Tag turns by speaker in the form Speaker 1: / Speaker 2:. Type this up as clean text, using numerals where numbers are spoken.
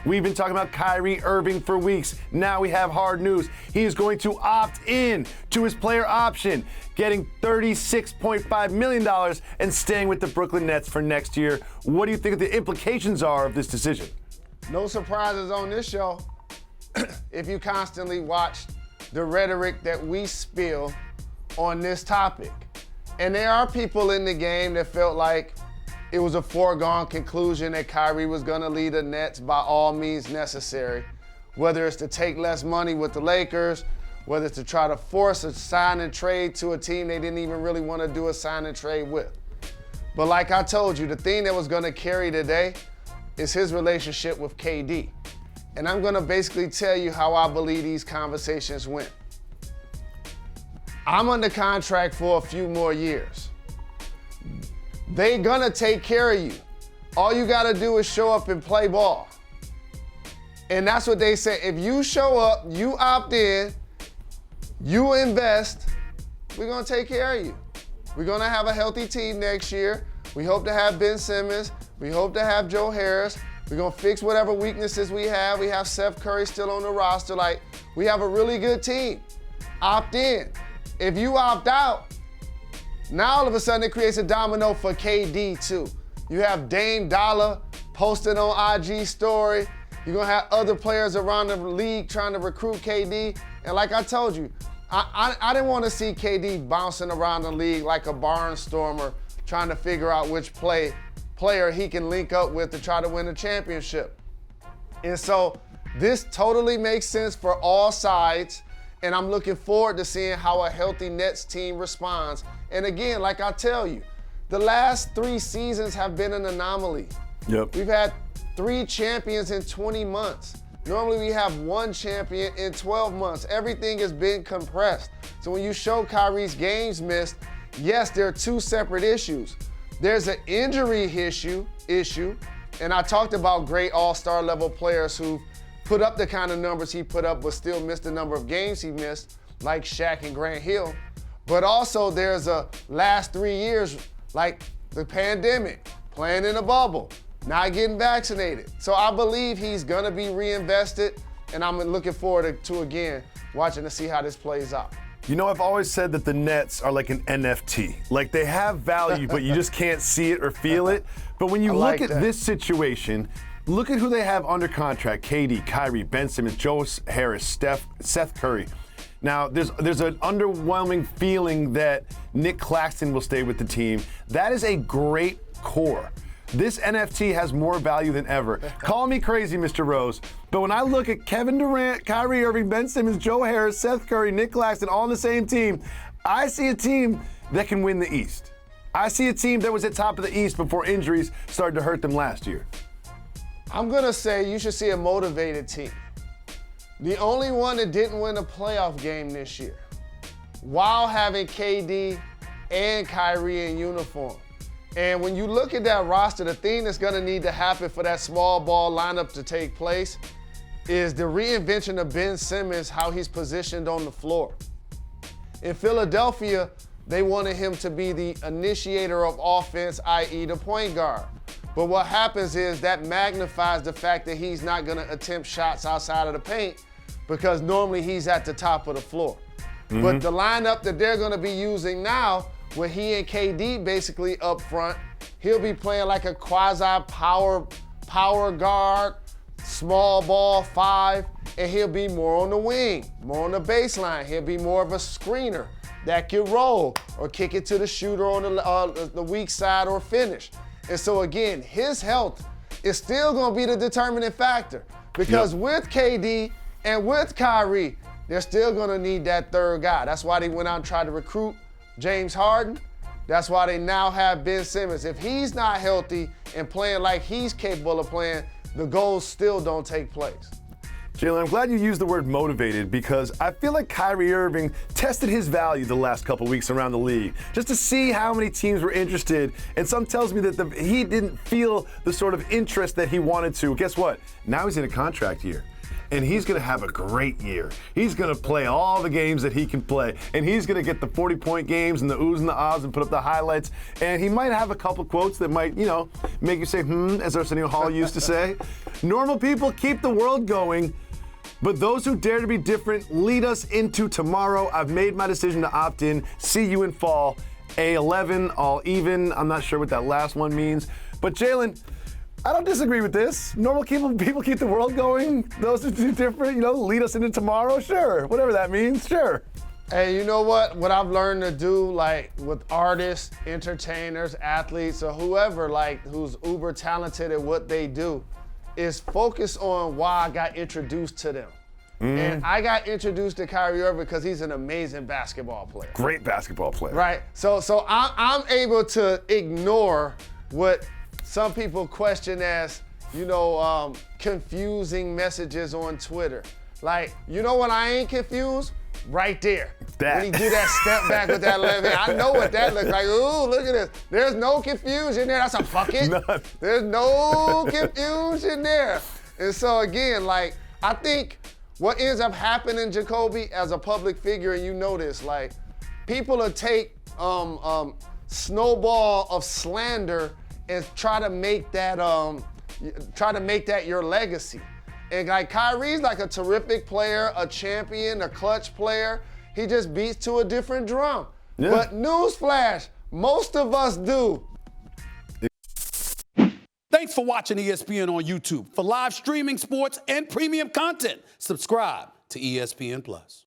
Speaker 1: We've been talking about Kyrie Irving for weeks. Now we have hard news. He is going to opt in to his player option, getting $36.5 million and staying with the Brooklyn Nets for next year. What do you think the implications are of this decision?
Speaker 2: No surprises on this show. If you constantly watch the rhetoric that we spill on this topic. And there are people in the game that felt like it was a foregone conclusion that Kyrie was going to lead the Nets by all means necessary, whether it's to take less money with the Lakers, whether it's to try to force a sign and trade to a team they didn't even really want to do a sign and trade with. But like I told you, the thing that was going to carry today is his relationship with KD. And I'm going to basically tell you how I believe these conversations went. I'm under contract for a few more years. They gonna take care of you. All you gotta do is show up and play ball. And that's what they say. If you show up, you opt in, you invest, we're gonna take care of you. We're gonna have a healthy team next year. We hope to have Ben Simmons. We hope to have Joe Harris. We're gonna fix whatever weaknesses we have. We have Seth Curry still on the roster. Like, we have a really good team. Opt in. If you opt out, now all of a sudden it creates a domino for KD too. You have Dame Dollar posting on IG story. You're gonna have other players around the league trying to recruit KD. And like I told you, I didn't want to see KD bouncing around the league like a barnstormer trying to figure out which player he can link up with to try to win a championship. And so this totally makes sense for all sides. And I'm looking forward to seeing how a healthy Nets team responds. And again, like I tell you, the last 3 seasons have been an anomaly.
Speaker 1: Yep.
Speaker 2: We've had 3 champions in 20 months. Normally we have 1 champion in 12 months. Everything has been compressed. So when you show Kyrie's games missed, yes, there are 2 separate issues. There's an injury issue, and I talked about great all-star level players who put up the kind of numbers he put up but still missed the number of games he missed, like Shaq and Grant Hill. But also there's a last 3 years, like the pandemic, playing in a bubble, not getting vaccinated. So I believe he's gonna be reinvested, and I'm looking forward to again, watching to see how this plays out.
Speaker 1: You know, I've always said that the Nets are like an NFT. Like, they have value, but you just can't see it or feel it. But when you look at this situation, look at who they have under contract: KD, Kyrie, Ben Simmons, Joe Harris, Seth Curry. Now, there's an underwhelming feeling that Nick Claxton will stay with the team. That is a great core. This NFT has more value than ever. Call me crazy, Mr. Rose, but when I look at Kevin Durant, Kyrie Irving, Ben Simmons, Joe Harris, Seth Curry, Nick Claxton, all on the same team, I see a team that can win the East. I see a team that was at top of the East before injuries started to hurt them last year.
Speaker 2: I'm gonna say you should see a motivated team. The only one that didn't win a playoff game this year, while having KD and Kyrie in uniform. And when you look at that roster, the thing that's gonna need to happen for that small ball lineup to take place is the reinvention of Ben Simmons, how he's positioned on the floor. In Philadelphia, they wanted him to be the initiator of offense, i.e. the point guard. But what happens is that magnifies the fact that he's not gonna attempt shots outside of the paint because normally he's at the top of the floor. Mm-hmm. But the lineup that they're gonna be using now, with he and KD basically up front, he'll be playing like a quasi-power guard, small ball 5, and he'll be more on the wing, more on the baseline. He'll be more of a screener that can roll or kick it to the shooter on the weak side or finish. And so again, his health is still gonna be the determining factor because with KD and with Kyrie, they're still gonna need that third guy. That's why they went out and tried to recruit James Harden. That's why they now have Ben Simmons. If he's not healthy and playing like he's capable of playing, the goals still don't take place.
Speaker 1: Jalen, I'm glad you used the word motivated because I feel like Kyrie Irving tested his value the last couple weeks around the league just to see how many teams were interested. And some tells me that he didn't feel the sort of interest that he wanted to. Guess what? Now he's in a contract year. and he's going to have a great year. He's going to play all the games that he can play, and he's going to get the 40-point games and the oohs and the ahs and put up the highlights, and he might have a couple quotes that might, make you say, as Arsenio Hall used to say. Normal people keep the world going, but those who dare to be different lead us into tomorrow. I've made my decision to opt in. See you in fall. A11, all even. I'm not sure what that last one means. But Jalen, I don't disagree with this. Normal people keep the world going. Those who do different, lead us into tomorrow. Sure. Whatever that means. Sure.
Speaker 2: Hey, you know what? What I've learned to do, like with artists, entertainers, athletes, or whoever, like who's uber talented at what they do, is focus on why I got introduced to them. And I got introduced to Kyrie Irving because he's an amazing basketball player.
Speaker 1: Great basketball player.
Speaker 2: Right. So I'm able to ignore what some people question as, confusing messages on Twitter. Like, when I ain't confused? Right there. When he do that step back with that left hand, I know what that looks like. Ooh, look at this. There's no confusion there. That's a bucket.
Speaker 1: None.
Speaker 2: There's no confusion there. And so again, like, I think what ends up happening, Jacoby, as a public figure, and you know this, like, people will take snowball of slander and try to make that your legacy. And like Kyrie's like a terrific player, a champion, a clutch player. He just beats to a different drum. Yeah. But newsflash, most of us do.
Speaker 3: Thanks for watching ESPN on YouTube. For live streaming, sports, and premium content, subscribe to ESPN+.